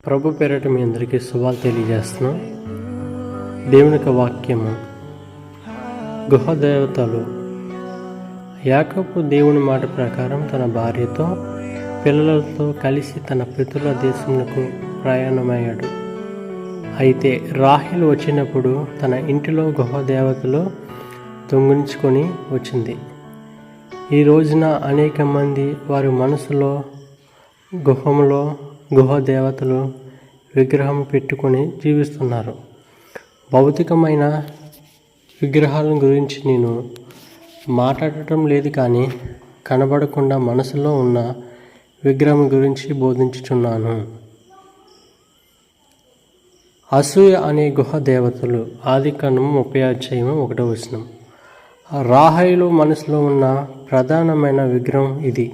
ప్రభు పేరట మీ అందరికీ శుభాలు తెలియజేస్తున్నాం. దేవుని యొక్క వాక్యము, గృహదేవతలు. యాకోబు దేవుని మాట ప్రకారం తన భార్యతో పిల్లలతో కలిసి తన పితరుల దేశమునకు ప్రయాణమయ్యాడు. అయితే రాహేలు వచ్చినప్పుడు తన ఇంటిలో గృహదేవతలు దొంగిలించుకొని వచ్చింది. ఈ రోజున అనేక మంది వారి మనసులో గృహదేవతలు విగ్రహం పెట్టుకొని జీవిస్తున్నారు. భౌతికమైన విగ్రహాల గురించి నేను మాట్లాడటం లేదు, కానీ కనబడకుండా మనసులో ఉన్న విగ్రహం గురించి బోధించుచున్నాను. అసూయ అనే గృహదేవతలు. ఆదికాండము 30:1. రాహేలు మనసులో ఉన్న ప్రధానమైన విగ్రహం ఇది.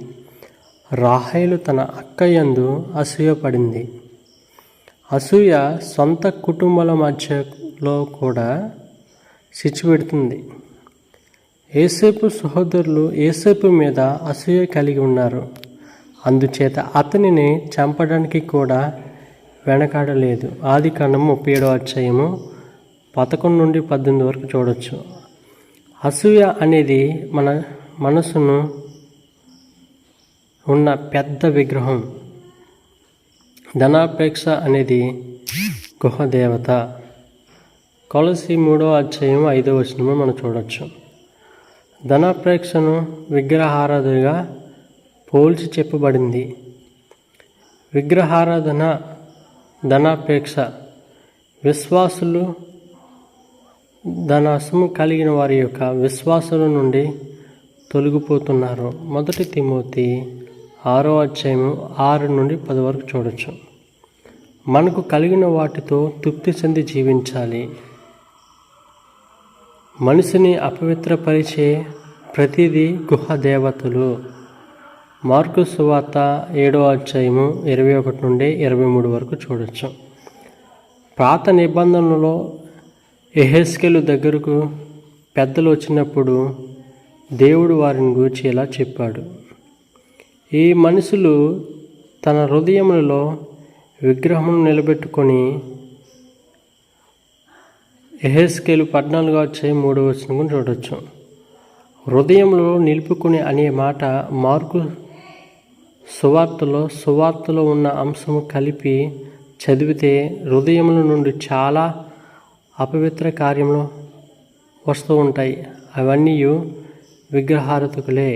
రాహేలు తన అక్క యందు అసూయపడింది. అసూయ సొంత కుటుంబాల మధ్యలో కూడా చిచ్చుపెడుతుంది. యోసేపు సహోదరులు యోసేపు మీద అసూయ కలిగి ఉన్నారు. అందుచేత అతనిని చంపడానికి కూడా వెనకాడలేదు. ఆదికాండము 37:11-18 వరకు చూడవచ్చు. అసూయ అనేది మన మనసును ఉన్న పెద్ద విగ్రహం. ధనాపేక్ష అనేది గృహదేవత. కొలస్సీ 3:5 మనం చూడవచ్చు. ధనాపేక్షను విగ్రహారాధనగా పోల్చి చెప్పబడింది. విగ్రహారాధన, ధనాపేక్ష. విశ్వాసులు ధనాశము కలిగిన వారి యొక్క విశ్వాసుల నుండి తొలగిపోతున్నారు. 1 తిమోతి 6:6-10 వరకు చూడవచ్చు. మనకు కలిగిన వాటితో తృప్తి చెంది జీవించాలి. మనిషిని అపవిత్రపరిచే ప్రతిదీ గృహదేవతలు. మార్కు సువార్త 7:21-23 వరకు చూడవచ్చు. పాత నిబంధనలో యెహెజ్కేలు దగ్గరకు పెద్దలు వచ్చినప్పుడు దేవుడు వారిని గూర్చి ఇలా చెప్పాడు: ఈ మనుషులు తన హృదయములలో విగ్రహమును నిలబెట్టుకొని. యెహెజ్కేలు 14:3 చూడవచ్చు. హృదయంలో నిలుపుకుని అనే మాట మార్కు సువార్తలో ఉన్న అంశము కలిపి చదివితే హృదయముల నుండి చాలా అపవిత్ర కార్యములు వస్తూ ఉంటాయి. అవన్నీ విగ్రహారాధకులే.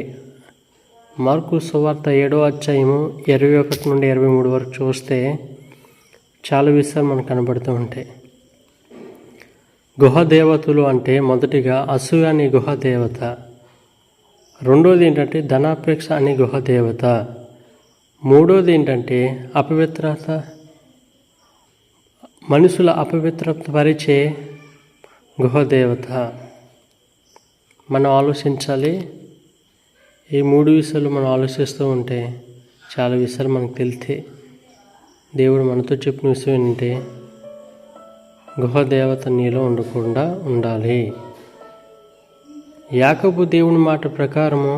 మార్కు సువార్త 7:21-23 వరకు చూస్తే చాలా విషయాలు మనకు కనబడుతూ ఉంటాయి. గృహదేవతలు అంటే మొదటిగా అసూయ అనే గృహదేవత. రెండోది ఏంటంటే ధనాపేక్ష అనే గృహదేవత. మూడోది ఏంటంటే అపవిత్రత, మనుషుల అపవిత్రపరిచే గృహదేవత. మనం ఆలోచించాలి. ఈ 3 విషయాలు మనం ఆలోచిస్తూ ఉంటే చాలా విషయాలు మనకు తెలితే దేవుడు మనతో చెప్పిన విషయం ఏంటంటే గృహదేవత నీలో ఉండకుండా ఉండాలి. యాకోబు దేవుని మాట ప్రకారము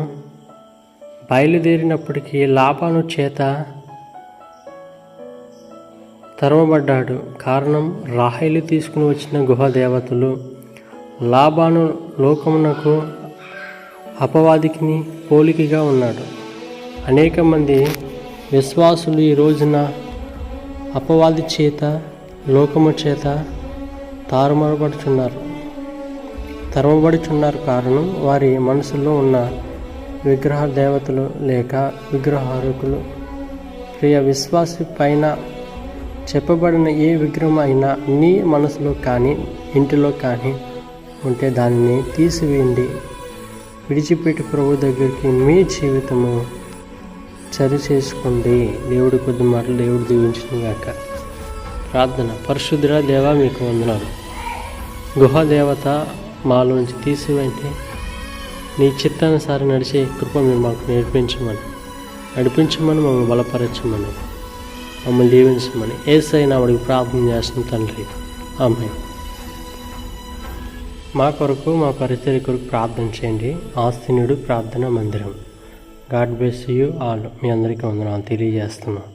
బయలుదేరినప్పటికీ లాబాను చేత తరమబడ్డాడు. కారణం రాహేలు తీసుకుని వచ్చిన గృహదేవతలు. లాబాను లోకమునకు అపవాదికి పోలికగా ఉన్నాడు. అనేక మంది విశ్వాసులు ఈ రోజున అపవాది చేత, లోకము చేత తరమబడుచున్నారు. కారణం వారి మనసులో ఉన్న విగ్రహ దేవతలు లేక విగ్రహారకులు. ప్రియ విశ్వాసి పైన చెప్పబడిన ఏ విగ్రహం అయినా నీ మనసులో కానీ ఇంటిలో కానీ ఉంటే దానిని తీసివేయండి. విడిచిపెట్టి ప్రభు దగ్గరికి మీ జీవితము సరి చేసుకోండి. దేవుడి కొద్ది మాటలు దేవుడు దీవించిన గాక. ప్రార్థన. పరిశుద్ధుడా దేవా, మీకు వందనాలు. గృహదేవత మాలోంచి తీసివేయండి. నీ చిత్తానుసారం నడిచే కృప మీరు మాకు నడిపించమని మమ్మల్ని బలపరచమని, మమ్మల్ని దీవించమని యేసయ్య నామమున ప్రార్థన చేస్తున్నాం తండ్రి. ఆమేన్. మా కొరకు, మా పరిచర్య కొరకు ప్రార్థన చేయండి. ఆస్తినుడు ప్రార్థన మందిరం. God bless you all. మీ అందరికీ వందనాలు తెలియజేస్తున్నాం.